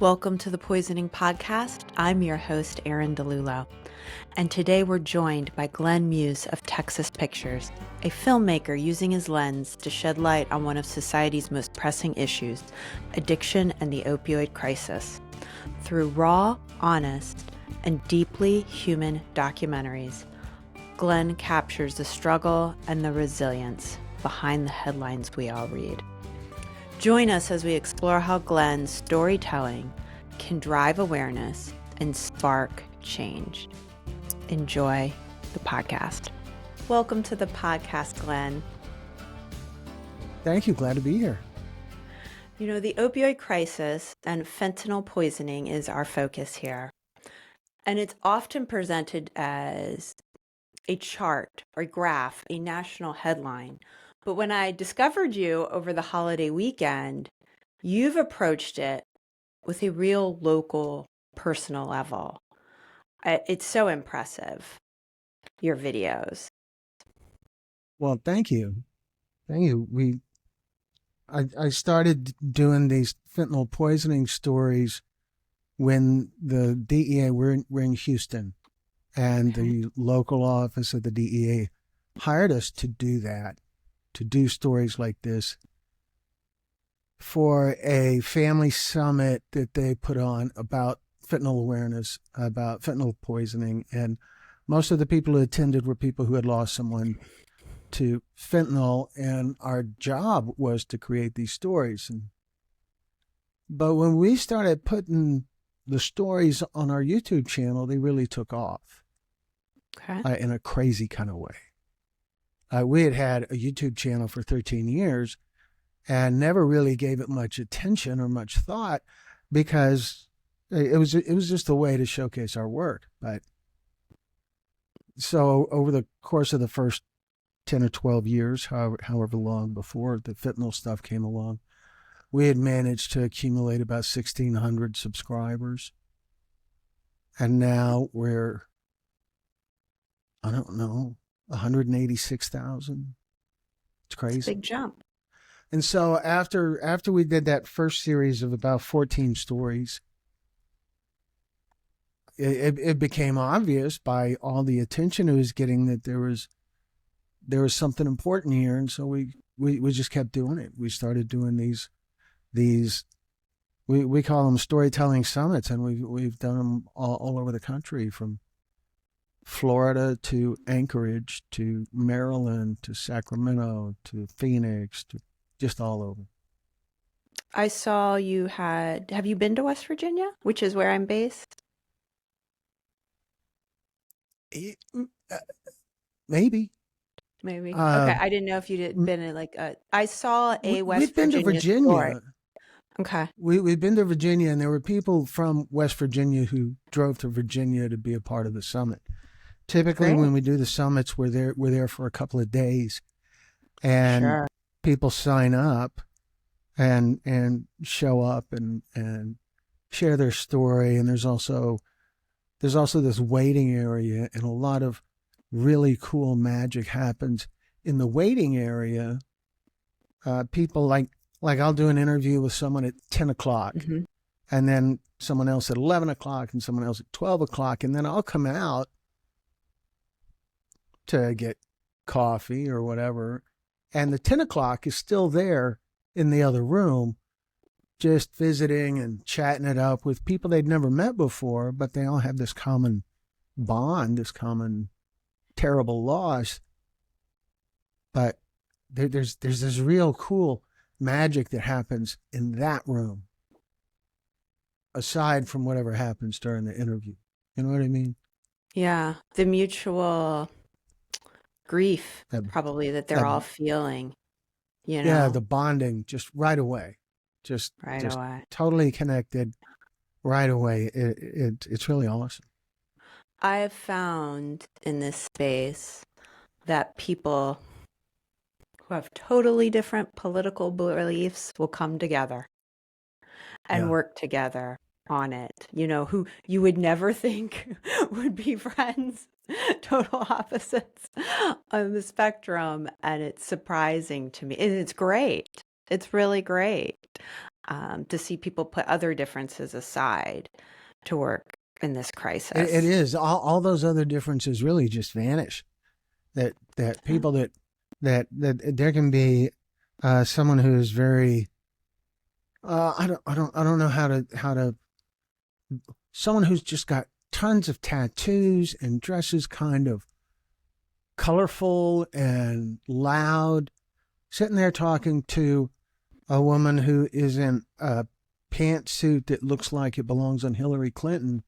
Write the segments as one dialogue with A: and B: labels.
A: Welcome to the Poisoning Podcast. I'm your host, Erin DeLullo. And today we're joined by Glen Muse of Texas Pictures, a filmmaker using his lens to shed light on one of society's most pressing issues, addiction and the opioid crisis. Through raw, honest, and deeply human documentaries, Glen captures the struggle and the resilience behind the headlines we all read. Join us as we explore how Glen's storytelling can drive awareness and spark change. Enjoy the podcast. Welcome to the podcast, Glen.
B: Thank you. Glad to be here.
A: You know, the opioid crisis and fentanyl poisoning is our focus here. And it's often presented as a chart or graph, a national headline. But when I discovered you over the holiday weekend, you've approached it with a real local, personal level. It's so impressive, your videos.
B: Well, thank you. Thank you. I started doing these fentanyl poisoning stories when the DEA were in Houston, and the local office of the DEA hired us to do that, to do stories like this for a family summit that they put on about fentanyl awareness, about fentanyl poisoning. And most of the people who attended were people who had lost someone to fentanyl, and our job was to create these stories. But when we started putting the stories on our YouTube channel, they really took off in a crazy kind of way. We had a YouTube channel for 13 years and never really gave it much attention or much thought because it was just a way to showcase our work. But so over the course of the first 10 or 12 years, however long before the fentanyl stuff came along, we had managed to accumulate about 1,600 subscribers. And now we're, I don't know, 186,000. It's crazy.
A: It's a big jump.
B: And so after we did that first series of about 14 stories, it became obvious by all the attention it was getting that there was something important here. And so we just kept doing it. We started doing these we call them storytelling summits, and we've done them all over the country, from Florida to Anchorage to Maryland to Sacramento to Phoenix to just all over.
A: I saw you have you been to West Virginia, which is where I'm based?
B: Maybe.
A: Okay, I didn't know if you'd been in I saw a West
B: Virginia. We've been to Virginia.
A: Story. Okay.
B: We've been to Virginia, and there were people from West Virginia who drove to Virginia to be a part of the summit. Typically, when we do the summits, we're there for a couple of days, and people sign up and show up and share their story. And there's also this waiting area, and a lot of really cool magic happens in the waiting area. People like I'll do an interview with someone at 10 o'clock, and then someone else at 11 o'clock, and someone else at 12 o'clock, and then I'll come out to get coffee or whatever, and the 10 o'clock is still there in the other room, just visiting and chatting it up with people they'd never met before, but they all have this common bond, this common terrible loss. But there's this real cool magic that happens in that room, aside from whatever happens during the interview. You know what I mean?
A: Yeah, the mutual grief probably that they're all feeling, you know.
B: Yeah, the bonding just right away, just
A: away,
B: totally connected right away. It's really awesome.
A: I have found in this space that people who have totally different political beliefs will come together and work together on it, you know, who you would never think would be friends, total opposites on the spectrum. And it's surprising to me. And it's great. It's really great. to see people put other differences aside to work in this
B: It
A: crisis.
B: is. All those other differences really just vanish. That people that there can be someone who is very I don't know how to someone who's just got tons of tattoos and dresses kind of colorful and loud, sitting there talking to a woman who is in a pantsuit that looks like it belongs on Hillary Clinton.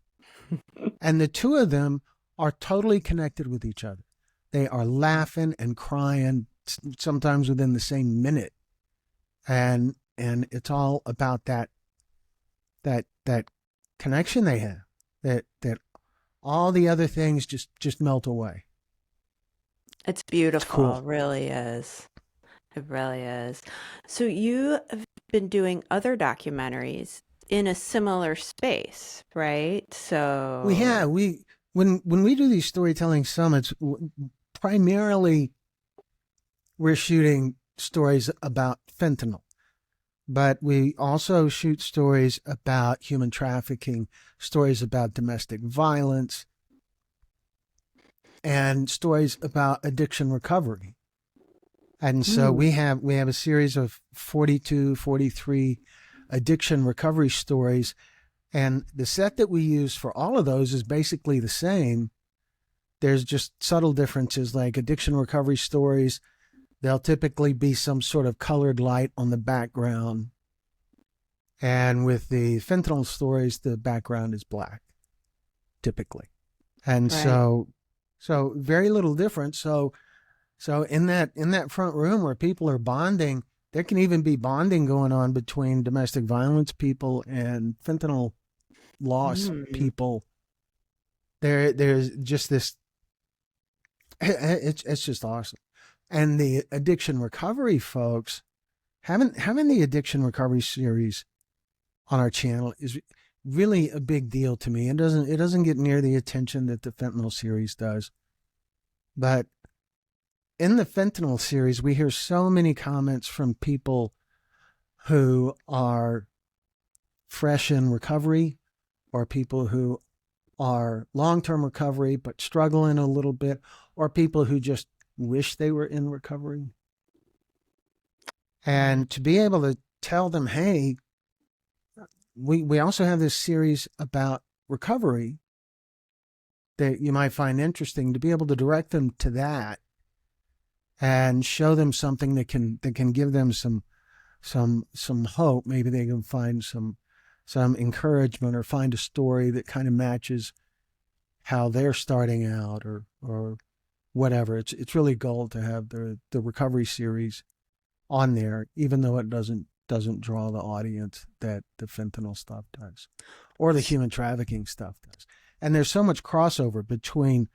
B: And the two of them are totally connected with each other. They are laughing and crying sometimes within the same minute. And it's all about that connection they have. That all the other things just melt away.
A: It's beautiful.
B: It's cool.
A: It really is. It really is. So you have been doing other documentaries in a similar space, right?
B: We have when we do these storytelling summits, primarily we're shooting stories about fentanyl, but we also shoot stories about human trafficking, stories about domestic violence, and stories about addiction recovery. And so we have a series of 42, 43 addiction recovery stories. And the set that we use for all of those is basically the same. There's just subtle differences, like addiction recovery stories. There'll typically be some sort of colored light on the background. And with the fentanyl stories, the background is black, typically. And
A: Right.
B: so very little difference. So in that front room where people are bonding, there can even be bonding going on between domestic violence people and fentanyl loss
A: Mm.
B: people. There's just this. It's just awesome. And the addiction recovery folks, having the addiction recovery series on our channel is really a big deal to me. It doesn't get near the attention that the fentanyl series does, but in the fentanyl series, we hear so many comments from people who are fresh in recovery, or people who are long-term recovery but struggling a little bit, or people who just wish they were in recovery.
A: Yeah.
B: And to be able to tell them, hey, we also have this series about recovery that you might find interesting, to be able to direct them to that and show them something that can give them some hope. Maybe they can find some encouragement, or find a story that kind of matches how they're starting out, or whatever. It's really gold to have the recovery series on there, even though it doesn't draw the audience that the fentanyl stuff does, or the human trafficking stuff does. And there's so much crossover between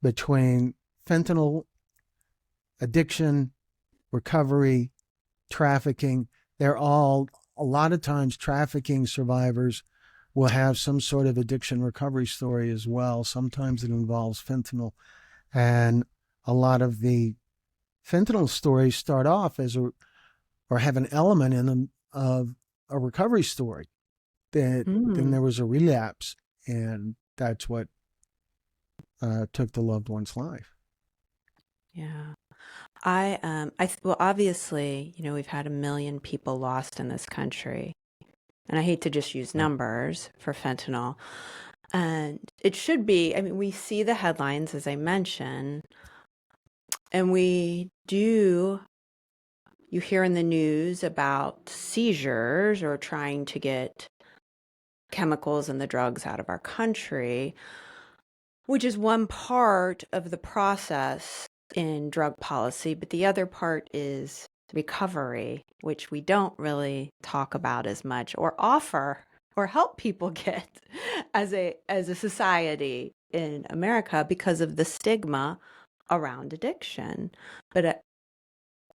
B: fentanyl, addiction, recovery, trafficking. They're all, a lot of times, trafficking survivors will have some sort of addiction recovery story as well. Sometimes it involves fentanyl. And a lot of the fentanyl stories start off as or have an element in them of a recovery story. That then
A: Mm.
B: there was a relapse, and that's what took the loved one's life.
A: Yeah. Well, obviously, we've had 1 million people lost in this country. And I hate to just use
B: Right.
A: numbers for fentanyl. And it should be, I mean, we see the headlines, as I mentioned, and you hear in the news about seizures or trying to get chemicals and the drugs out of our country, which is one part of the process in drug policy. But the other part is recovery, which we don't really talk about as much or offer or help people get as a society in America, because of the stigma around addiction. But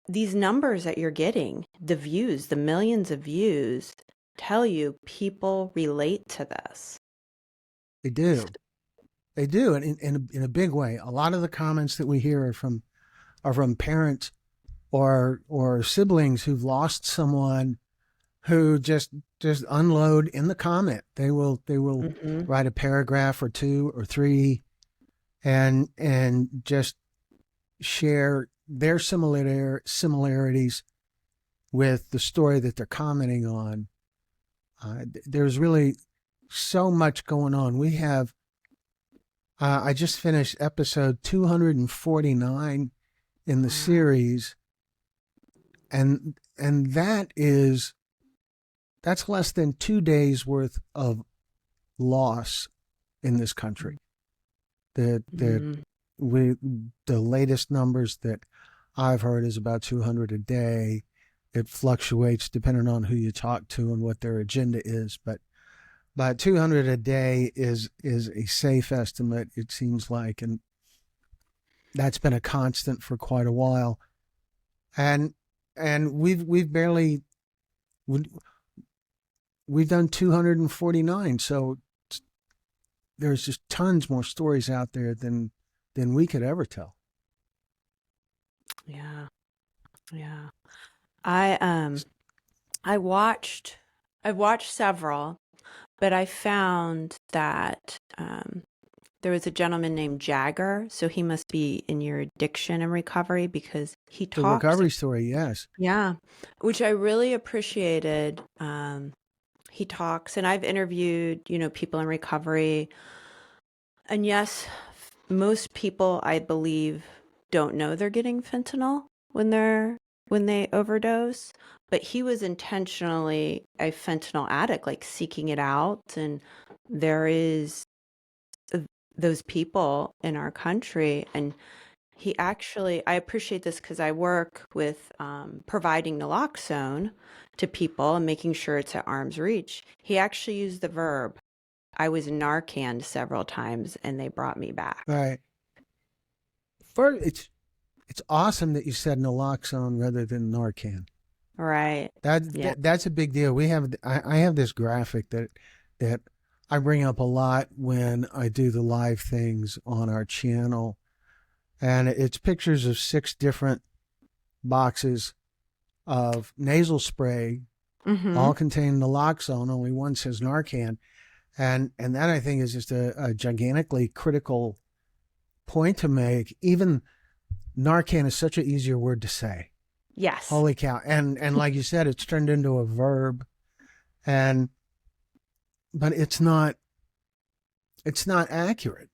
A: these numbers that you're getting, the views, the millions of views, tell you people relate to this.
B: They do. They do, and in a big way. A lot of the comments that we hear are from parents or siblings who've lost someone who just unload in the comment. They will
A: Mm-hmm.
B: write a paragraph or two or three and just share their similarities with the story that they're commenting on. There's really so much going on. We have I just finished episode 249 in the
A: Wow.
B: series, and that's less than 2 days worth of loss in this country. That
A: Mm.
B: we the latest numbers that I've heard is about 200 a day. It fluctuates depending on who you talk to and what their agenda is, but 200 a day is a safe estimate, it seems like, and that's been a constant for quite a while. And we've barely we've done 249, so there's just tons more stories out there than we could ever tell.
A: Yeah. Yeah. I I've watched several, but I found that there was a gentleman named Jagger, so he must be in your addiction and recovery because he
B: The
A: talks.
B: recovery story, yes.
A: Yeah, which I really appreciated. He talks, and I've interviewed, people in recovery, and yes, most people, I believe, don't know they're getting fentanyl when they overdose, but he was intentionally a fentanyl addict, like seeking it out, and there is uh, those people in our country, and he actually, I appreciate this because I work with providing naloxone to people and making sure it's at arm's reach. He actually used the verb, I was Narcaned several times and they brought me back.
B: Right. First, it's awesome that you said naloxone rather than Narcan.
A: Right. Yeah.
B: That's a big deal. I have this graphic that I bring up a lot when I do the live things on our channel, and it's pictures of 6 different boxes of nasal spray,
A: Mm-hmm.
B: all contain naloxone. Only one says Narcan, and that I think is just a gigantically critical point to make. Even Narcan is such an easier word to say.
A: Yes.
B: Holy cow! And like you said, it's turned into a verb, and but it's not accurate.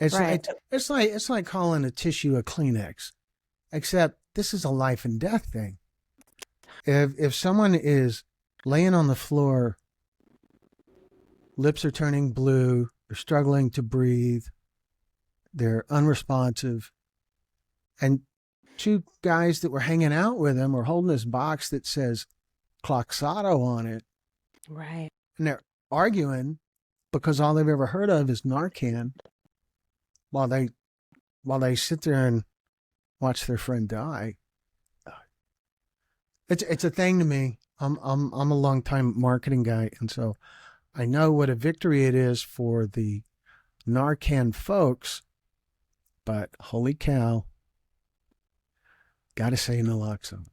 A: Right.
B: It's like calling a tissue a Kleenex, except this is a life and death thing. If someone is laying on the floor, lips are turning blue, they're struggling to breathe, they're unresponsive, and 2 guys that were hanging out with him were holding this box that says Cloxato on it,
A: Right.
B: and they're arguing because all they've ever heard of is Narcan, while they sit there and watch their friend die. It's a thing to me. I'm a long time marketing guy, and so I know what a victory it is for the Narcan folks, but holy cow, gotta say naloxone.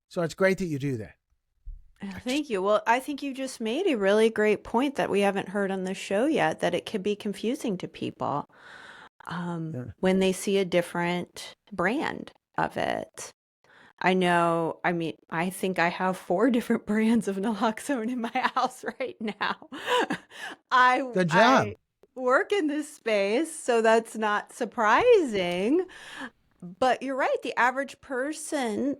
B: So it's great that you do that.
A: Thank you. Well, I think you just made a really great point that we haven't heard on the show yet, that it could be confusing to people
B: Yeah.
A: when they see a different brand of it. I know, I mean, I think I have 4 different brands of naloxone in my house right now.
B: Good
A: I
B: job.
A: work in this space, so that's not surprising. But you're right, the average person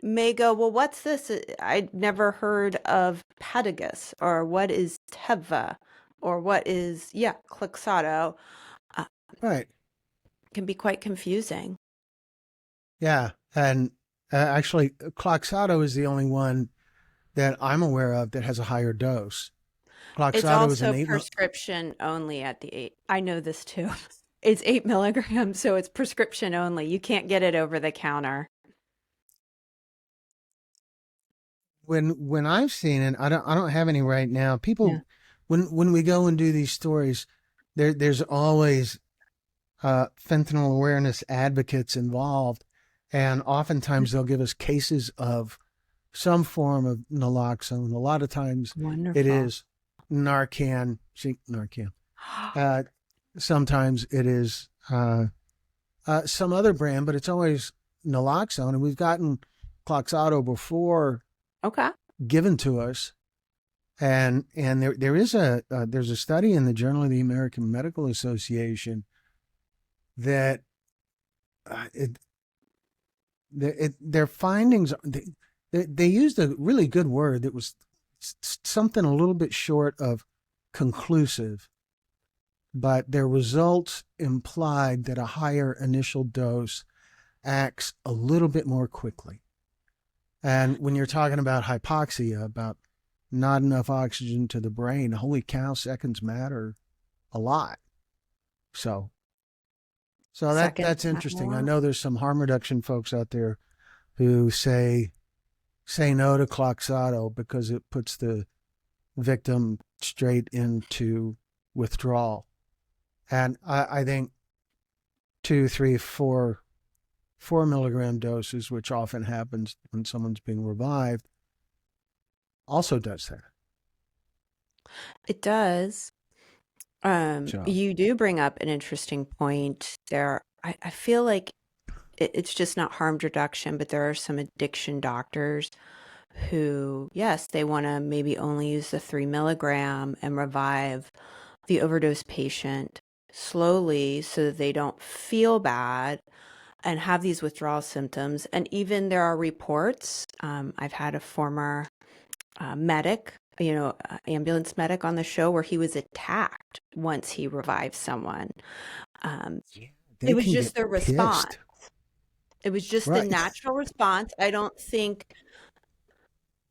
A: may go, well, what's this? I'd never heard of Patagus, or what is Teva, or what is, yeah, Clixotto. Uh,
B: Right.
A: can be quite confusing.
B: Yeah. And actually, Cloxato is the only one that I'm aware of that has a higher dose.
A: It's
B: Cloxato is an
A: also
B: 8
A: prescription only at the 8. I know this too. It's 8 milligrams, so it's prescription only. You can't get it over the counter.
B: when I've seen it, I don't have any right now. People,
A: Yeah.
B: when we go and do these stories, there's always fentanyl awareness advocates involved, and oftentimes they'll give us cases of some form of naloxone. A lot of times it
A: Wonderful.
B: is Narcan. See, Narcan. Uh, Sometimes it is some other brand, but it's always naloxone. And we've gotten Cloxato before
A: Okay.
B: given to us. And there is there's a study in the Journal of the American Medical Association that their findings, they used a really good word that was something a little bit short of conclusive, but their results implied that a higher initial dose acts a little bit more quickly. And when you're talking about hypoxia, about not enough oxygen to the brain, holy cow, seconds matter a lot. So
A: Second.
B: that's interesting. I know there's some harm reduction folks out there who say no to Cloxato because it puts the victim straight into withdrawal. And I think 2, 3, 4 milligram doses, which often happens when someone's being revived, also does that.
A: It does.
B: So
A: You do bring up an interesting point there. I feel like it's just not harm reduction, but there are some addiction doctors who, yes, they want to maybe only use the 3 milligram and revive the overdose patient slowly so that they don't feel bad and have these withdrawal symptoms. And even there are reports. I've had a former medic, ambulance medic on the show where he was attacked once he revived someone. Um,
B: yeah,
A: it
B: they
A: was
B: can
A: just
B: get
A: their response.
B: pissed.
A: It was just the
B: Right.
A: natural response. I don't think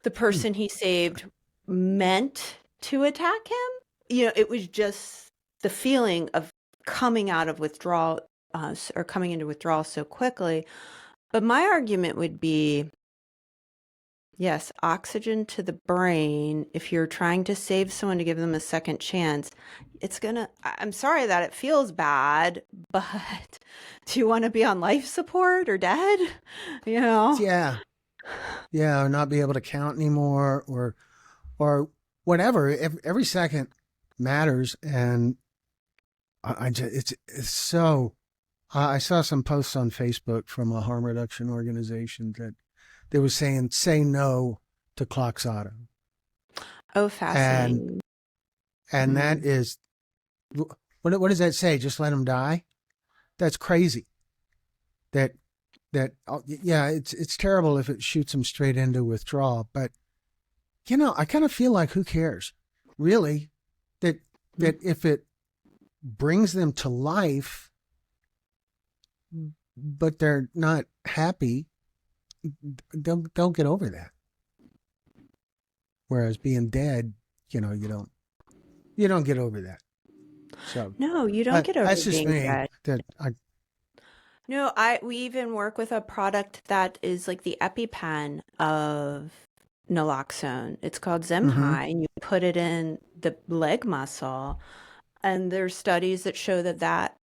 A: the person he saved meant to attack him. It was just the feeling of coming out of withdrawal or coming into withdrawal so quickly. But my argument would be, yes, oxygen to the brain. If you're trying to save someone to give them a second chance, I'm sorry that it feels bad, but do you want to be on life support or dead? You know?
B: Yeah. Yeah. Or not be able to count anymore or whatever. Every second matters. And I just, it's so, I saw some posts on Facebook from a harm reduction organization that they was saying, say no to Cloxato.
A: Oh,
B: And,
A: fascinating.
B: and that
A: Hmm.
B: is, what does that say? Just let them die? That's crazy. That, yeah, it's terrible if it shoots them straight into withdrawal, but I kind of feel like who cares, really, that if it brings them to life, but they're not happy, they'll get over that. Whereas being dead, you don't get over that. So
A: No, you don't get over
B: that's just
A: being
B: me.
A: dead.
B: That I
A: No, we even work with a product that is like the EpiPen of naloxone. It's called
B: mm-hmm.
A: Zemhigh, and you put it in the leg muscle, and there's studies that show that that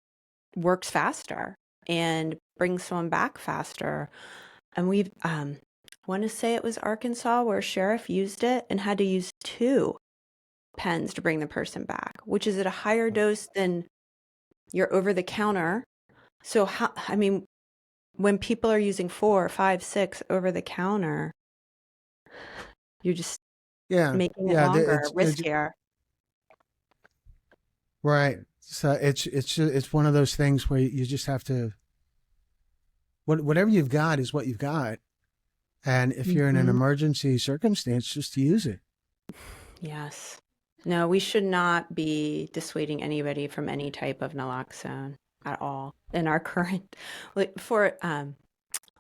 A: works faster and brings someone back faster. And we've want to say it was Arkansas where a sheriff used it and had to use 2 pens to bring the person back, which is at a higher dose than your over the counter. So how, I mean, when people are using 4, 5, 6 over the counter, you're just
B: Yeah,
A: making it
B: yeah.
A: longer,
B: It's
A: riskier.
B: right. So it's one of those things where you just have to whatever you've got is what you've got. And if you're in an
A: Hmm.
B: emergency circumstance, just use it.
A: Yes. No, we should not be dissuading anybody from any type of naloxone at all in our current, like for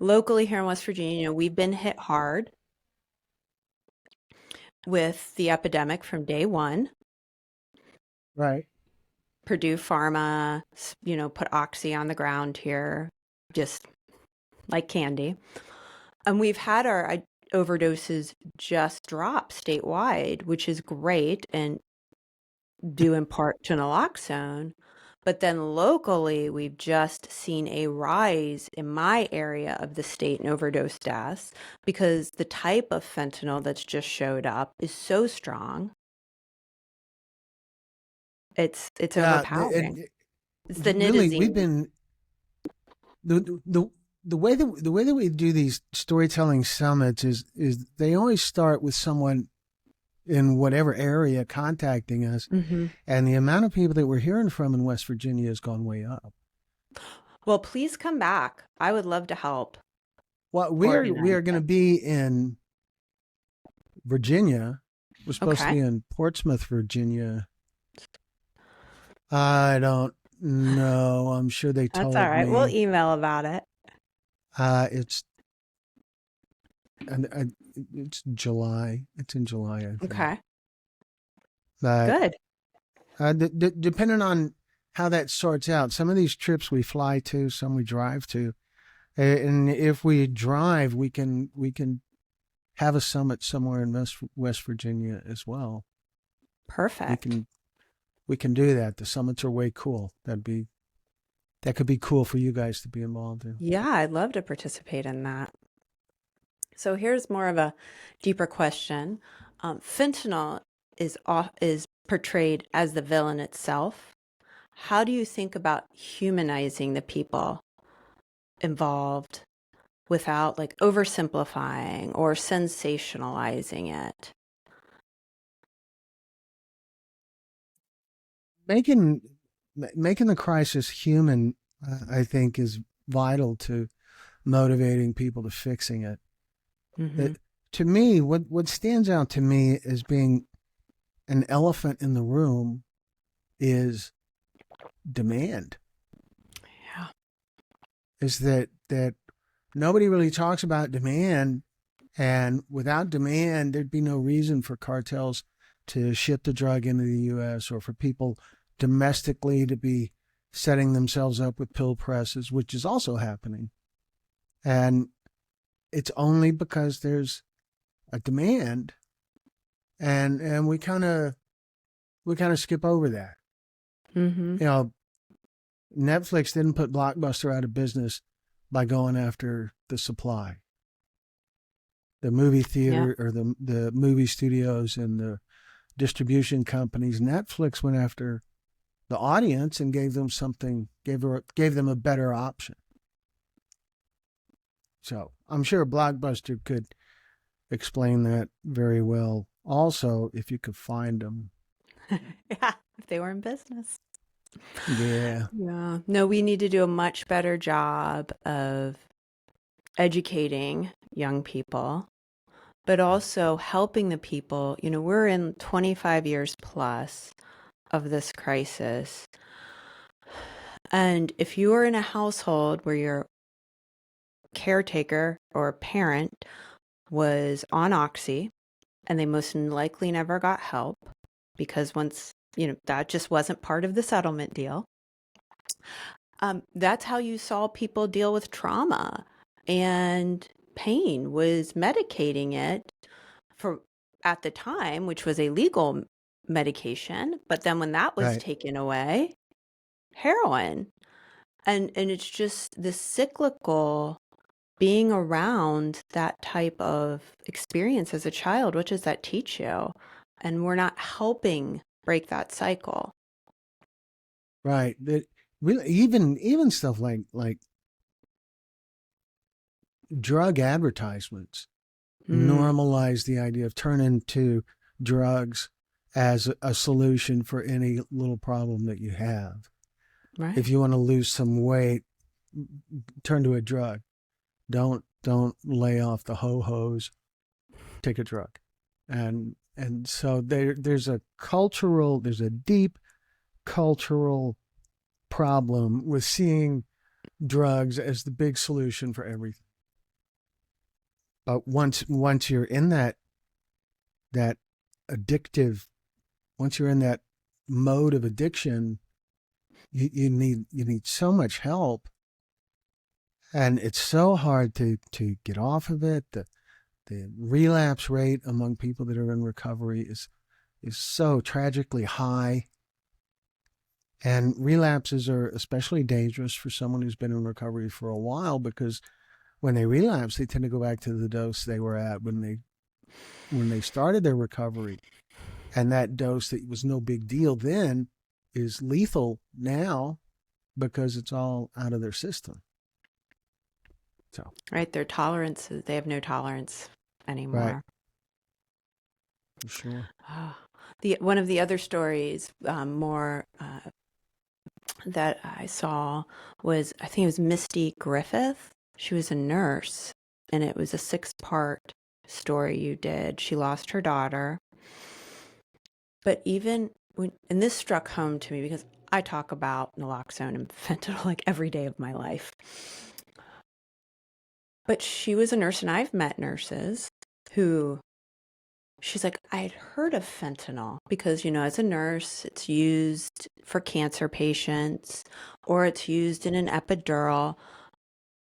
A: locally here in West Virginia, we've been hit hard with the epidemic from day one.
B: Right.
A: Purdue Pharma, put Oxy on the ground here, just like candy. And we've had our overdoses just drop statewide, which is great and due in part to naloxone. But then locally, we've just seen a rise in my area of the state in overdose deaths because the type of fentanyl that's just showed up is so strong. It's
B: Yeah,
A: overpowering. It's the
B: really, we've
A: nitazene.
B: been the way that we do these storytelling summits is they always start with someone in whatever area contacting us,
A: Hmm.
B: and the amount of people that we're hearing from in West Virginia has gone way up.
A: Well, please come back. I would love to help
B: Well, we
A: organize
B: are going to
A: it.
B: be in Virginia. We're supposed to
A: Okay.
B: be in Portsmouth, Virginia. I don't know. I'm sure they
A: That's all
B: told
A: right. We'll
B: me.
A: email about it.
B: It's and it's July. It's in July, I think.
A: Okay.
B: But
A: Good.
B: depending on how that sorts out, some of these trips we fly to, some we drive to, and if we drive, we can have a summit somewhere in West Virginia as well. We
A: Perfect.
B: can we can do that. The summits are way cool. That could be cool for you guys to be involved in.
A: Yeah, I'd love to participate in that. So here's more of a deeper question. Fentanyl is portrayed as the villain itself. How do you think about humanizing the people involved without like oversimplifying or sensationalizing it?
B: Making making the crisis human, I think, is vital to motivating people to fixing it.
A: Hmm.
B: It to me, what stands out to me as being an elephant in the room is demand.
A: Yeah.
B: Is that nobody really talks about demand, and without demand, there'd be no reason for cartels to ship the drug into the U.S. or for people domestically to be setting themselves up with pill presses, which is also happening. And it's only because there's a demand, and we kind of skip over that.
A: Hmm.
B: You know, Netflix didn't put Blockbuster out of business by going after the supply. The movie
A: Yeah.
B: theater or the movie studios and the distribution companies, Netflix went after the audience and gave them something, gave them a better option. So I'm sure Blockbuster could explain that very well. Also, if you could find them.
A: Yeah, if they were in business.
B: Yeah.
A: Yeah. No, we need to do a much better job of educating young people, but also helping the people. You know, we're in 25 years plus of this crisis. And if you are in a household where your caretaker or parent was on Oxy and they most likely never got help because once, that just wasn't part of the settlement deal. That's how you saw people deal with trauma and pain was medicating it for at the time, which was a legal medication. But then when that was
B: Right.
A: taken away, heroin. And it's just this cyclical being around that type of experience as a child. What does that teach you? And we're not helping break that cycle.
B: Right. That really even stuff like drug advertisements
A: Mm,
B: normalize the idea of turning to drugs as a solution for any little problem that you have. If
A: right.
B: you want to lose some weight, turn to a drug. Don't lay off the ho-hos. Take a drug. And so there's a deep cultural problem with seeing drugs as the big solution for everything. But once you're in that addictive, once you're in that mode of addiction, you need so much help, and it's so hard to get off of it. The relapse rate among people that are in recovery is so tragically high. And relapses are especially dangerous for someone who's been in recovery for a while, because when they relapse, they tend to go back to the dose they were at when they started their recovery. And that dose that was no big deal then is lethal now because it's all out of their system. So,
A: Right, their tolerance, they have no tolerance
B: right,
A: anymore.
B: for sure.
A: The one of the other stories, more that I saw was, I think it was Misty Griffith. She was a nurse, and it was a 6-part story you did. She lost her daughter. But even when, and this struck home to me because I talk about naloxone and fentanyl like every day of my life. But she was a nurse, and I've met nurses who, she's like, I'd heard of fentanyl because, as a nurse, it's used for cancer patients or it's used in an epidural.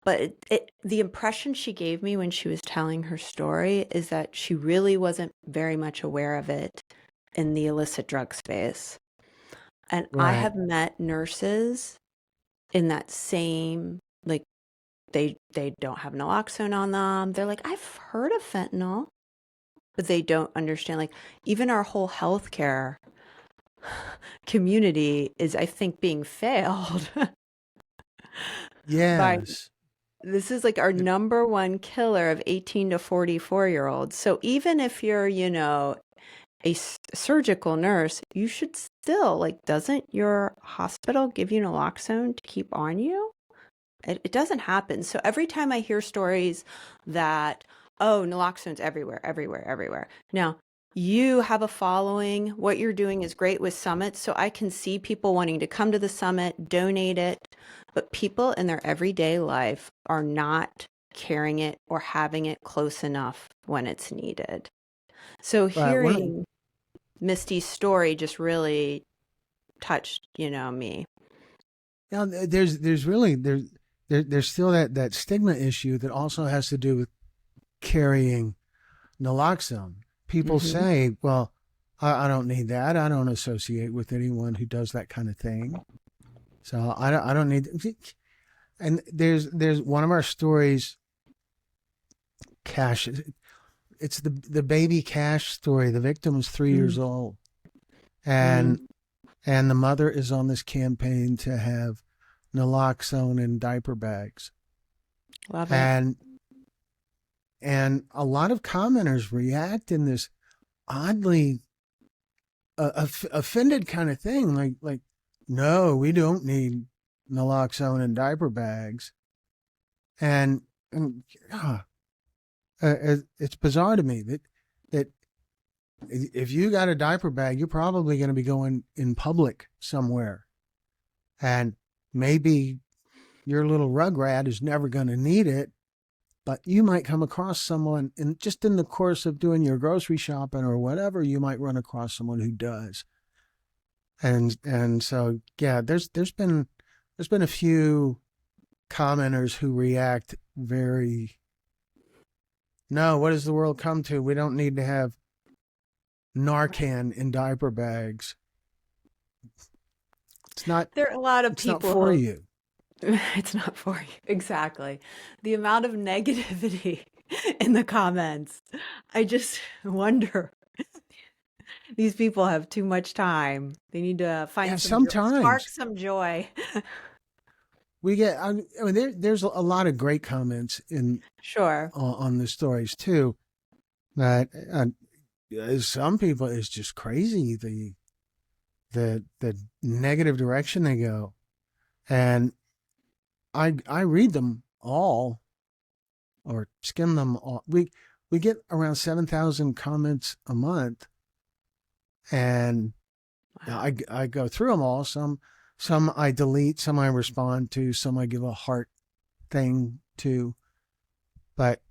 A: But the impression she gave me when she was telling her story is that she really wasn't very much aware of it in the illicit drug space. And I
B: Right.
A: have met nurses in that same, like, they don't have naloxone on them. They're like, I've heard of fentanyl, but they don't understand. Like, even our whole healthcare community is, I think, being failed by,
B: Yes.
A: this is like our number one killer of 18 to 44-year-olds. So even if you're, a surgical nurse, you should still, like, doesn't your hospital give you naloxone to keep on you? It doesn't happen. So every time I hear stories that, oh, naloxone's everywhere, everywhere, everywhere. Now, you have a following. What you're doing is great with summits. So I can see people wanting to come to the summit, donate it. But people in their everyday life are not carrying it or having it close enough when it's needed. So
B: Right.
A: hearing Misty's story just really touched, me.
B: Now, there's really there's still that stigma issue that also has to do with carrying naloxone. People
A: Hmm.
B: say, "Well, I don't need that. I don't associate with anyone who does that kind of thing, so I don't need." And there's one of our stories, Cash. It's the baby Cash story. The victim is 3 years
A: Mm-hmm.
B: old,
A: Mm-hmm.
B: and the mother is on this campaign to have naloxone in diaper bags,
A: Love it.
B: and a lot of commenters react in this oddly offended kind of thing, like no, we don't need naloxone in diaper bags, and and uh, it's bizarre to me that if you got a diaper bag, you're probably going to be going in public somewhere, and maybe your little rugrat is never going to need it, but you might come across someone in the course of doing your grocery shopping or whatever, you might run across someone who does. And so yeah, there's been a few commenters who react very, no, what does the world come to? We don't need to have Narcan in diaper bags. It's not
A: There are a lot of
B: it's not
A: people
B: for
A: who,
B: you.
A: it's not for you. Exactly. The amount of negativity in the comments. I just wonder, these people have too much time. They need to
B: Yeah,
A: find some joy, spark
B: sometimes
A: some joy.
B: we get. I mean, there's a lot of great comments in
A: Sure.
B: on the stories too. That some people, it's just crazy the negative direction they go, and I read them all or skim them all. We get around 7,000 comments a month, and
A: Wow.
B: I go through them all. Some I delete, some I respond to, some I give a heart thing to, but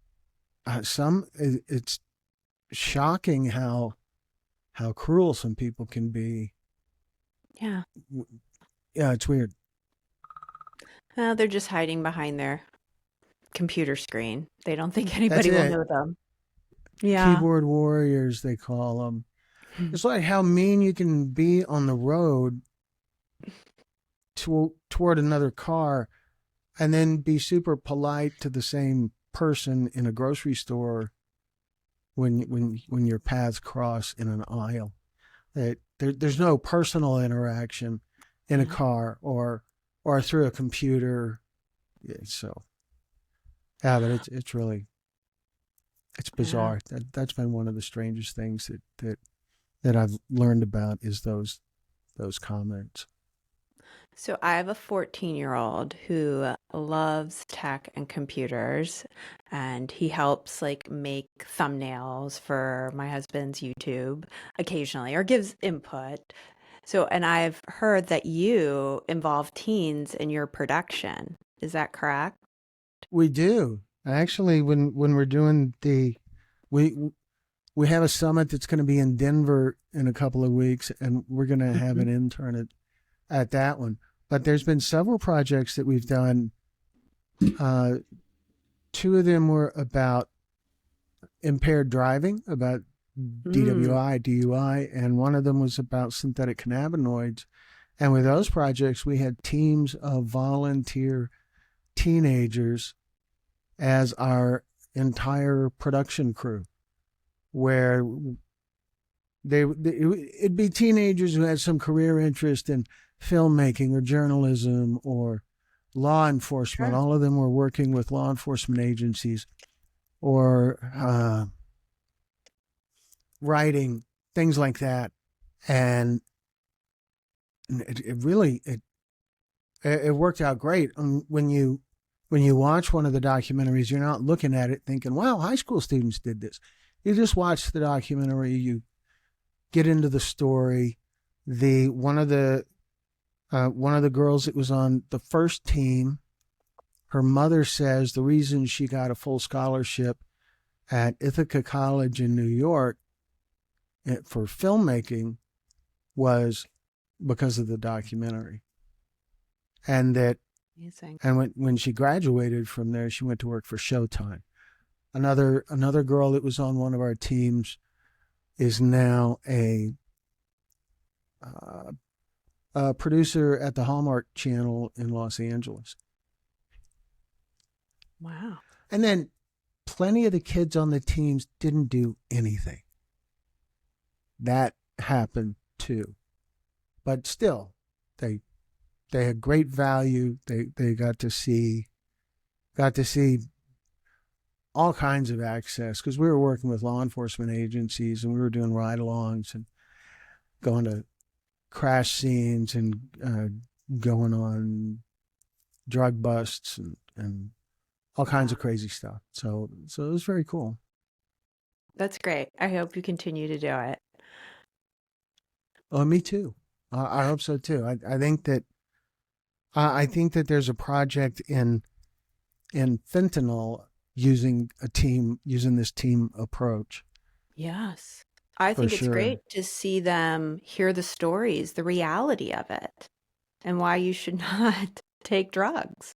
B: some it's shocking how cruel some people can be.
A: Yeah.
B: Yeah, it's weird.
A: Well, they're just hiding behind their computer screen. They don't think
B: That's
A: anybody will
B: it.
A: know them. Yeah.
B: Keyboard warriors, they call them. It's like how mean you can be on the road toward another car and then be super polite to the same person in a grocery store when your paths cross in an aisle. There's no personal interaction in a car or through a computer. Yeah, so yeah, but it's really bizarre. That's been one of the strangest things that I've learned about is those comments.
A: So I have a 14-year-old who loves tech and computers, and he helps like make thumbnails for my husband's YouTube occasionally or gives input. So, and I've heard that you involve teens in your production. Is that correct?
B: We do. Actually, when we're doing we we have a summit that's going to be in Denver in a couple of weeks, and we're going to have an intern at that one. But there's been several projects that we've done. Two of them were about impaired driving, about DWI, DUI, and one of them was about synthetic cannabinoids. And with those projects, we had teams of volunteer teenagers as our entire production crew, where it'd be teenagers who had some career interest in filmmaking or journalism or law enforcement. All of them were working with law enforcement agencies or writing, things like that. And it really worked out great. When you watch one of the documentaries, you're not looking at it thinking, wow, high school students did this. You just watch the documentary, you get into the story. One of the girls that was on the first team, her mother says the reason she got a full scholarship at Ithaca College in New York for filmmaking was because of the documentary. And that
A: Amazing.
B: And when she graduated from there, she went to work for Showtime. Another girl that was on one of our teams is now a producer at the Hallmark Channel in Los Angeles.
A: Wow.
B: And then plenty of the kids on the teams didn't do anything. That happened too. But still, they had great value. They got to see all kinds of access, because we were working with law enforcement agencies and we were doing ride-alongs and going to crash scenes and going on drug busts and all kinds of crazy stuff. So it was very cool.
A: That's great. I hope you continue to do it.
B: Oh, me too. I hope so too. I think that there's a project in fentanyl using this team approach.
A: Yes. I think it's great to see them hear the stories, the reality of it, and why you should not take drugs.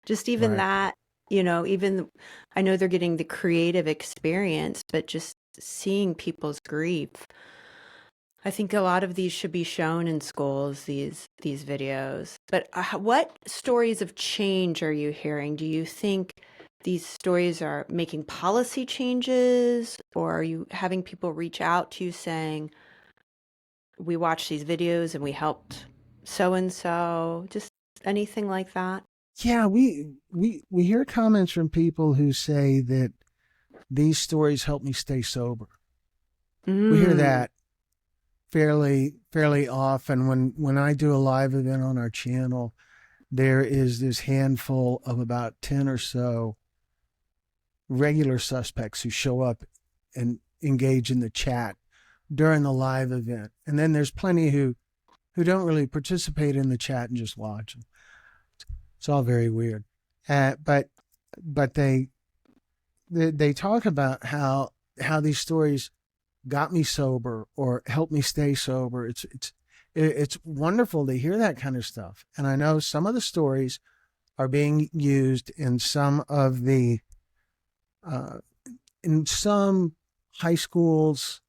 A: Just even that, even I know they're getting the creative experience, but just seeing people's grief. I think a lot of these should be shown in schools, these videos. But what stories of change are you hearing? Do you think these stories are making policy changes, or are you having people reach out to you saying, we watched these videos and we helped so and so? Just anything like that?
B: Yeah, we hear comments from people who say that these stories help me stay sober. We hear that fairly often. When I do a live event on our channel, there is this handful of about 10 or so regular suspects who show up and engage in the chat during the live event. And then there's plenty who don't really participate in the chat and just watch. It's all very weird. But they talk about how these stories got me sober or helped me stay sober. It's wonderful to hear that kind of stuff. And I know some of the stories are being used in some of the in some high schools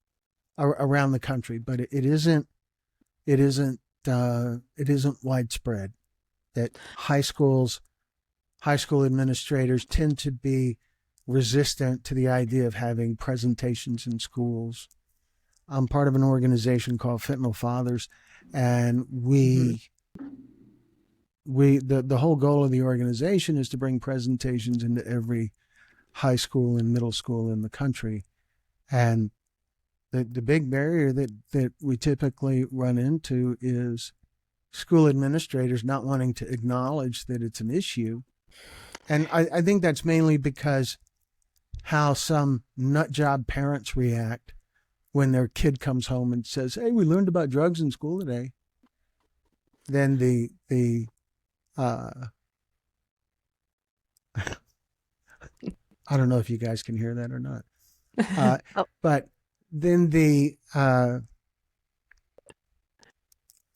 B: around the country, but it isn't widespread. that high school administrators tend to be resistant to the idea of having presentations in schools. I'm part of an organization called Fentanyl Fathers, and the whole goal of the organization is to bring presentations into every high school and middle school in the country. And the big barrier that we typically run into is school administrators not wanting to acknowledge that it's an issue. And I think that's mainly because how some nut job parents react when their kid comes home and says, "Hey, we learned about drugs in school today." Then I don't know if you guys can hear that or not. But then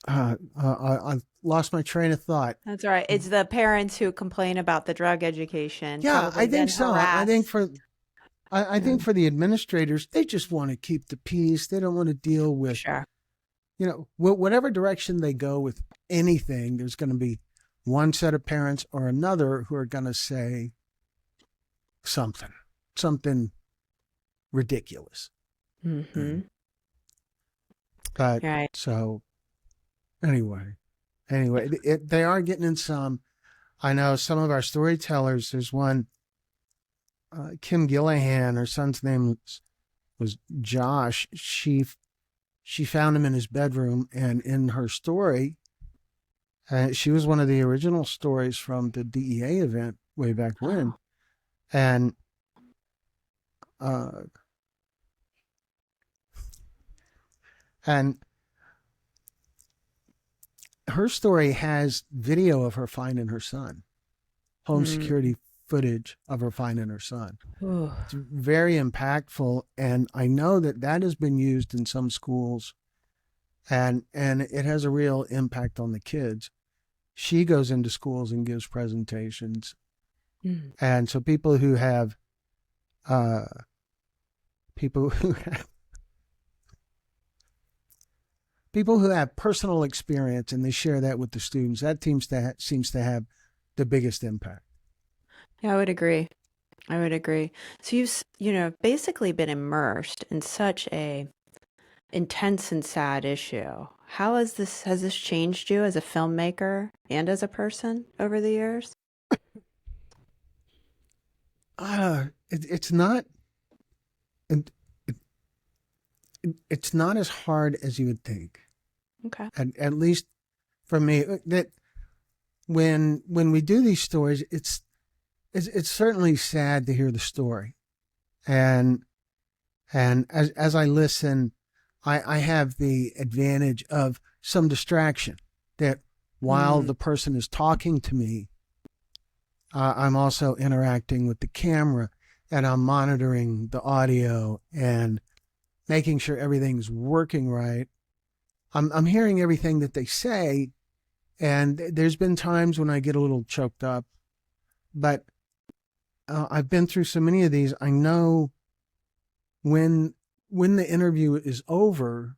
B: I lost my train of thought.
A: That's all right. It's the parents who complain about the drug education.
B: Yeah, I think so. I think for the administrators, they just want to keep the peace. They don't want to deal with,
A: Sure.
B: Whatever direction they go with anything, there's going to be one set of parents or another who are going to say something ridiculous.
A: Mm-hmm.
B: But
A: Right.
B: so anyway, they are getting in some. I know some of our storytellers. There's one, Kim Gillihan. Her son's name was Josh. She found him in his bedroom, and in her story, she was one of the original stories from the DEA event way back when, and her story has video of her finding her son, home security footage of her finding her son. It's very impactful, and I know that has been used in some schools, and it has a real impact on the kids. She goes into schools and gives presentations, and so people who have personal experience and they share that with the students, that seems to have the biggest impact.
A: Yeah, I would agree. So you've basically been immersed in such a intense and sad issue. How has this changed you as a filmmaker and as a person over the years?
B: It's not it's not as hard as you would think.
A: Okay.
B: At least for me, that when we do these stories, it's certainly sad to hear the story, and as I listen, I have the advantage of some distraction that while the person is talking to me, I'm also interacting with the camera, and I'm monitoring the audio and making sure everything's working right. I'm hearing everything that they say, and there's been times when I get a little choked up, but I've been through so many of these. I know when the interview is over,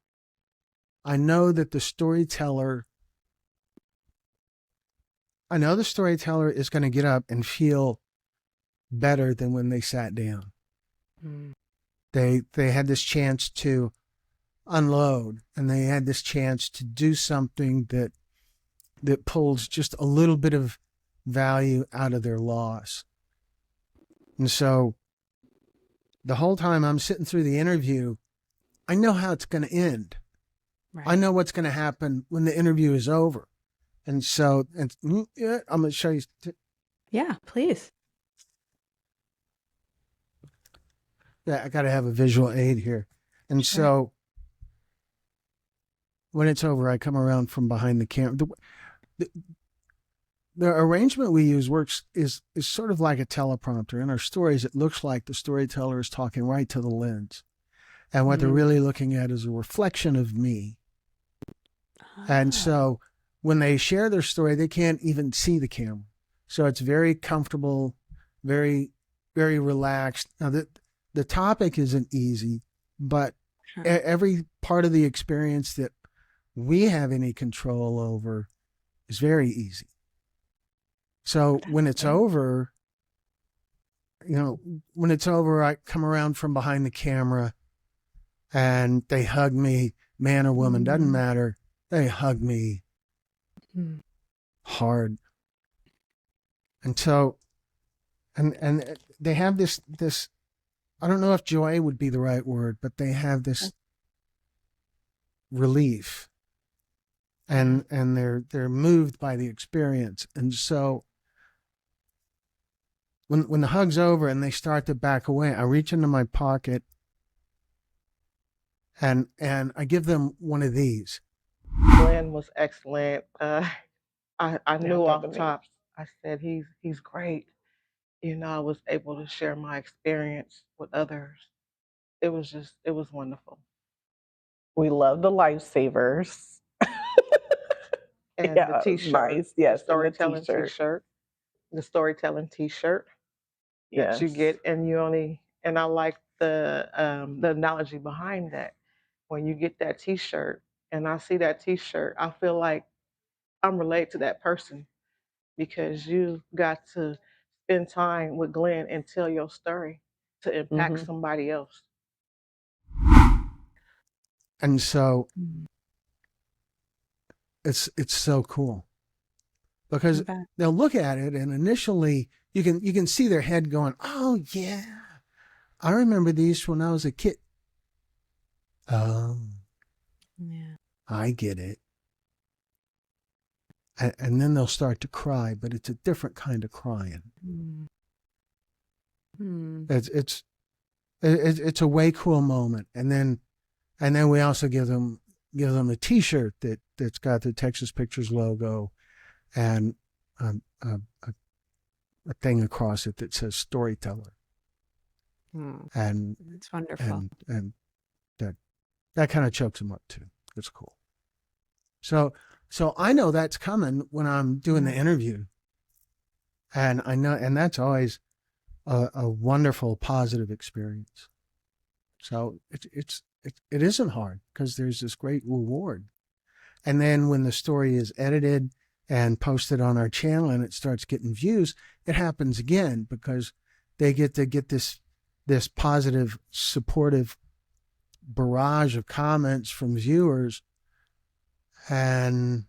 B: I know that the storyteller is going to get up and feel better than when they sat down. They had this chance to unload, and they had this chance to do something that pulls just a little bit of value out of their loss. And so the whole time I'm sitting through the interview, I know how it's going to end. Right. I know what's going to happen when the interview is over. And so, I'm going to show you.
A: Yeah, please.
B: Yeah, I got to have a visual aid here. And so when it's over, I come around from behind the camera. The arrangement we use is sort of like a teleprompter. In our stories, it looks like the storyteller is talking right to the lens. And what they're really looking at is a reflection of me. And so when they share their story, they can't even see the camera. So it's very comfortable, very, very relaxed. Now, the topic isn't easy, but every part of the experience that we have any control over is very easy. So when it's over, when it's over, I come around from behind the camera and they hug me, man or woman, doesn't matter. They hug me hard. And so, and they have this, I don't know if joy would be the right word, but they have this relief and they're moved by the experience. And so when the hug's over and they start to back away, I reach into my pocket and I give them one of these.
C: Glen was excellent. I knew off top. I said he's great. I was able to share my experience with others. It was wonderful.
D: We love the lifesavers.
C: And
D: Yeah,
C: the T-shirt,
D: nice. Yes,
C: the storytelling
D: and the t-shirt.
C: T-shirt, the storytelling T-shirt
D: Yes.
C: that you get, and I like the analogy behind that. When you get that T-shirt, and I see that T-shirt, I feel like I'm related to that person because you got to spend time with Glen and tell your story to impact somebody else.
B: And so it's so cool because they'll look at it and initially you can see their head going, oh yeah, I remember these when I was a kid. Yeah, I get it. And then they'll start to cry, but it's a different kind of crying. It's a way cool moment. And then we also give them a T-shirt that's got the Texas Pictures logo and a thing across it that says storyteller. And
A: it's wonderful.
B: And that kind of chokes them up too. It's cool. So I know that's coming when I'm doing the interview, and I know, and that's always a wonderful, positive experience. So it isn't hard because there's this great reward, and then when the story is edited and posted on our channel and it starts getting views, it happens again because they get this positive, supportive barrage of comments from viewers. And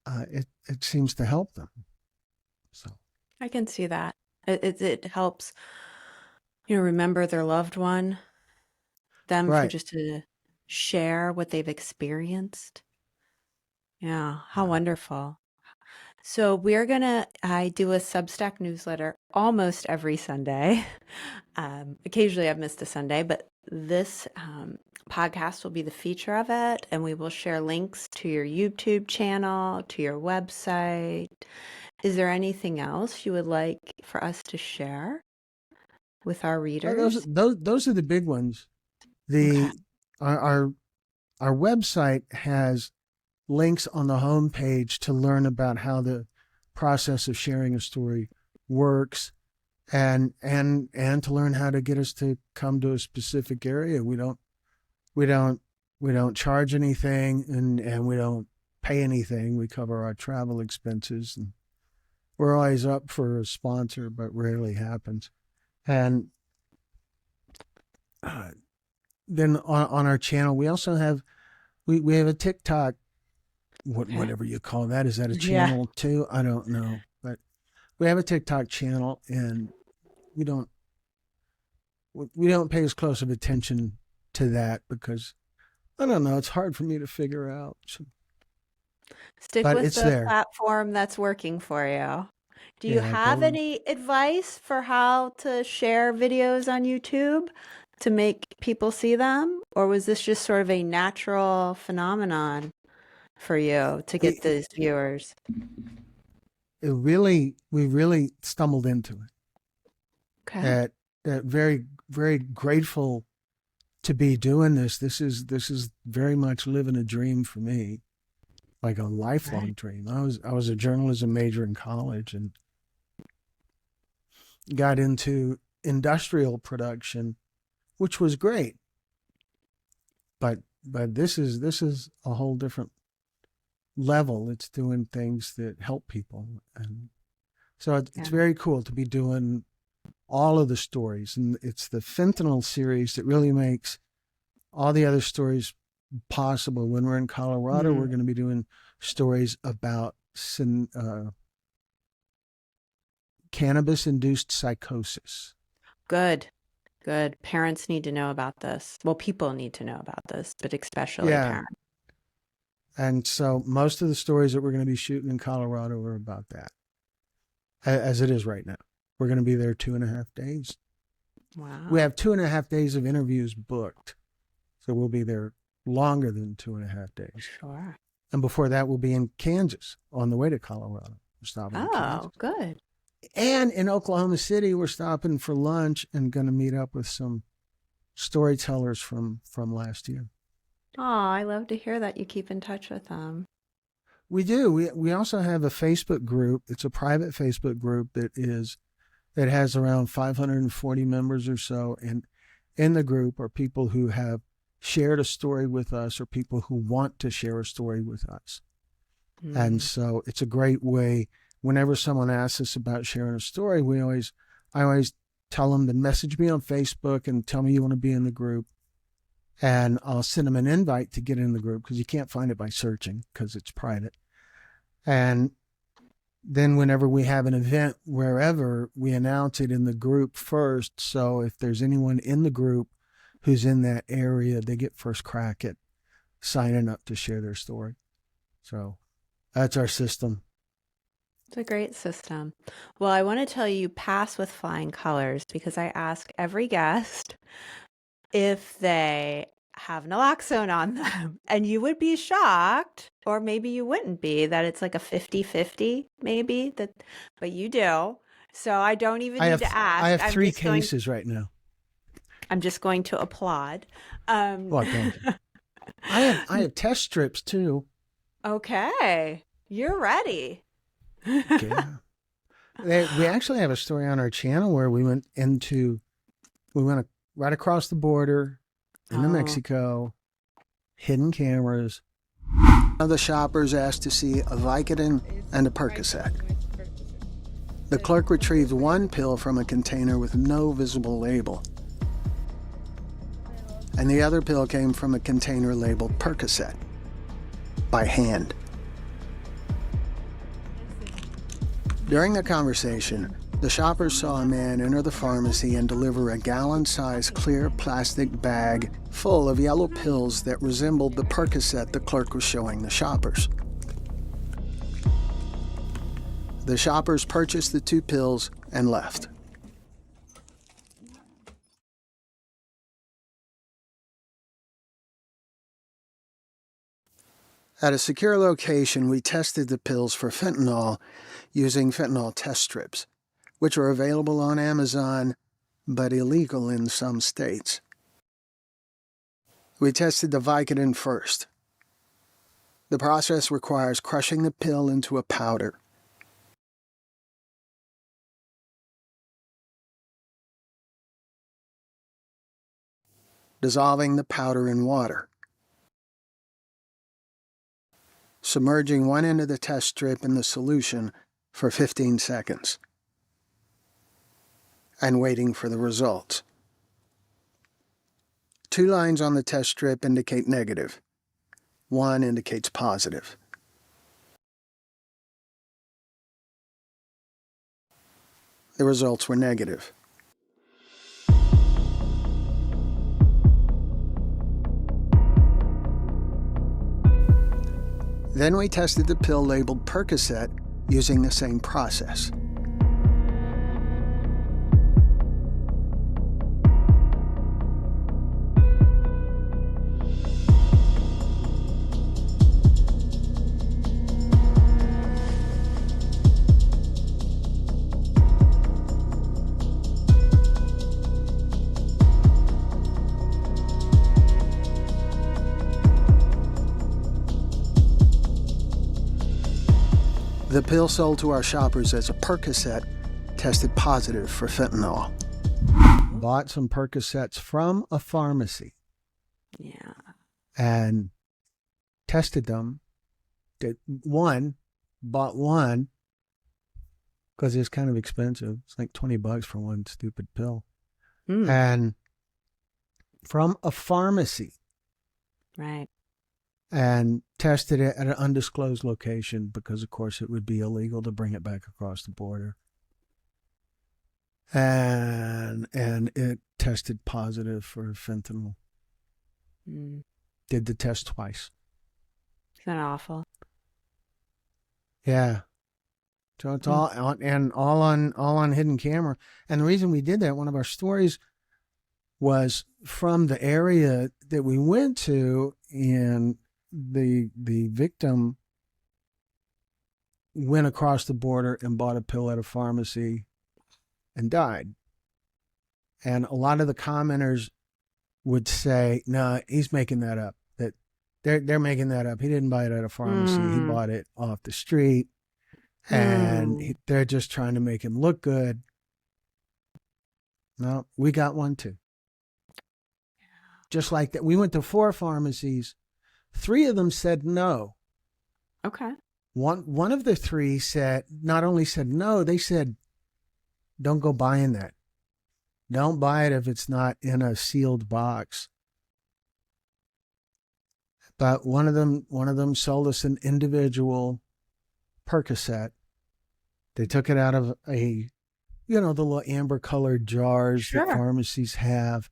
B: it seems to help them. So
A: I can see that. It helps, remember their loved one, them for just to share what they've experienced. Yeah, how wonderful. So I do a Substack newsletter almost every Sunday. Occasionally I've missed a Sunday, but this podcast will be the feature of it, and we will share links to your YouTube channel, to your website. Is there anything else you would like for us to share with our readers?
B: Those are the big ones. Our website has links on the homepage to learn about how the process of sharing a story works, and to learn how to get us to come to a specific area. We don't charge anything, and we don't pay anything. We cover our travel expenses, and we're always up for a sponsor, but rarely happens. And then on our channel, we also have we have a TikTok, whatever you call that. Is that a channel too? I don't know, but we have a TikTok channel, and we don't pay as close of attention to that because I don't know. It's hard for me to figure out. So,
A: Stick with the platform that's working for you. Do you have any advice for how to share videos on YouTube to make people see them? Or was this just sort of a natural phenomenon for you to get those viewers?
B: We really stumbled into it.
A: Okay.
B: Very, very grateful to be doing this. This is very much living a dream for me, like a lifelong dream. I was a journalism major in college and got into industrial production, which was great. But this is a whole different level. It's doing things that help people, and So it's very cool to be doing all of the stories. And it's the fentanyl series that really makes all the other stories possible. When we're in Colorado, we're going to be doing stories about cannabis-induced psychosis.
A: Good. Parents need to know about this. Well, people need to know about this, but especially parents.
B: And so most of the stories that we're going to be shooting in Colorado are about that, as it is right now. We're going to be there 2.5 days.
A: Wow.
B: We have 2.5 days of interviews booked. So we'll be there longer than 2.5 days.
A: Sure.
B: And before that, we'll be in Kansas on the way to Colorado. We're stopping in Kansas.
A: Good.
B: And in Oklahoma City, we're stopping for lunch and going to meet up with some storytellers from last year.
A: Oh, I love to hear that you keep in touch with them.
B: We do. We also have a Facebook group. It's a private Facebook group that has around 540 members or so. And in the group are people who have shared a story with us or people who want to share a story with us. And so it's a great way. Whenever someone asks us about sharing a story, I always tell them to message me on Facebook and tell me you want to be in the group. And I'll send them an invite to get in the group because you can't find it by searching because it's private. And then whenever we have an event, wherever, we announce it in the group first. So if there's anyone in the group who's in that area, they get first crack at signing up to share their story. So that's our system.
A: It's a great system. Well, I want to tell you pass with flying colors because I ask every guest if they have naloxone on them. And you would be shocked, or maybe you wouldn't be, that it's like a 50-50 maybe, but you do. So I don't even need to ask.
B: I have 3 cases right now.
A: I'm just going to applaud.
B: Well, thank you. I have test strips too.
A: Okay. You're ready.
B: Yeah. We actually have a story on our channel where we went right across the border into Mexico, hidden cameras. One of the shoppers asked to see a Vicodin and a Percocet. The clerk retrieved one pill from a container with no visible label, and the other pill came from a container labeled Percocet by hand. During the conversation, the shoppers saw a man enter the pharmacy and deliver a gallon-sized clear plastic bag full of yellow pills that resembled the Percocet the clerk was showing the shoppers. The shoppers purchased the 2 pills and left. At a secure location, we tested the pills for fentanyl using fentanyl test strips, which are available on Amazon, but illegal in some states. We tested the Vicodin first. The process requires crushing the pill into a powder. Dissolving the powder in water. Submerging one end of the test strip in the solution for 15 seconds. And waiting for the results. 2 lines on the test strip indicate negative. 1 indicates positive. The results were negative. Then we tested the pill labeled Percocet using the same process. The pill sold to our shoppers as a Percocet tested positive for fentanyl. Bought some Percocets from a pharmacy.
A: Yeah.
B: And tested them. Bought one, because it's kind of expensive. It's like $20 for one stupid pill.
A: Mm,
B: And from a pharmacy,
A: right.
B: and tested it at an undisclosed location because, of course, it would be illegal to bring it back across the border. And it tested positive for fentanyl.
A: Mm.
B: Did the test twice.
A: Isn't that awful?
B: Yeah. So it's all on, and all on hidden camera. And the reason we did that, one of our stories was from the area that we went to, and the victim went across the border and bought a pill at a pharmacy and died. And a lot of the commenters would say, no, he's making that up. That they're making that up. He didn't buy it at a pharmacy. He bought it off the street. And they're just trying to make him look good. No, we got one too. Just like that. We went to 4 pharmacies. 3 of them said no.
A: Okay.
B: One of the 3 said, not only said no, they said, don't go buying that. Don't buy it if it's not in a sealed box. But one of them sold us an individual Percocet. They took it out of the little amber colored jars that pharmacies have,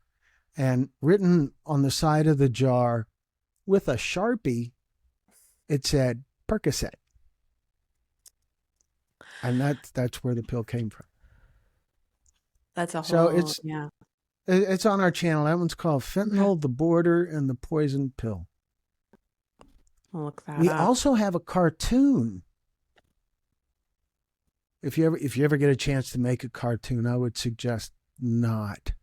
B: and written on the side of the jar with a Sharpie, it said Percocet. And that's where the pill came from.
A: That's a whole,
B: so it's on our channel. That one's called Fentanyl, the Border, and the Poison Pill.
A: I'll look that
B: We
A: up.
B: also have a cartoon. If you ever get a chance to make a cartoon, I would suggest not.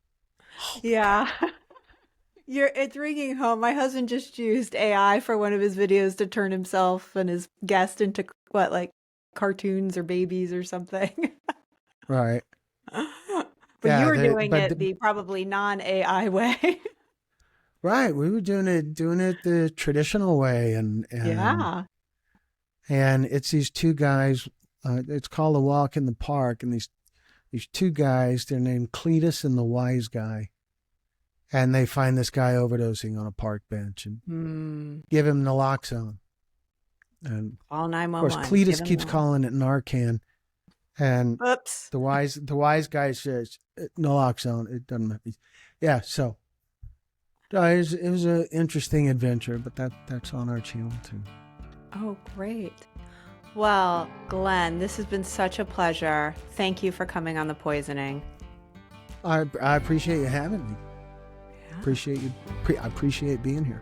A: Yeah. It's ringing home. My husband just used AI for one of his videos to turn himself and his guest into cartoons or babies or something.
B: Right.
A: But you were doing it the probably non-AI way.
B: Right. We were doing it the traditional way, and
A: yeah.
B: And it's these 2 guys. It's called A Walk in the Park, and these 2 guys, they're named Cletus and the Wise Guy, and they find this guy overdosing on a park bench and give him naloxone. And
A: all 911.
B: Of course, Cletus keeps calling it Narcan, and
A: oops.
B: the wise guy says naloxone. It doesn't matter. Yeah. So it was an interesting adventure, but that's on our channel too.
A: Oh, great. Well, Glen, this has been such a pleasure. Thank you for coming on The Poisoning.
B: I appreciate you having me.
A: Yeah.
B: I appreciate being here.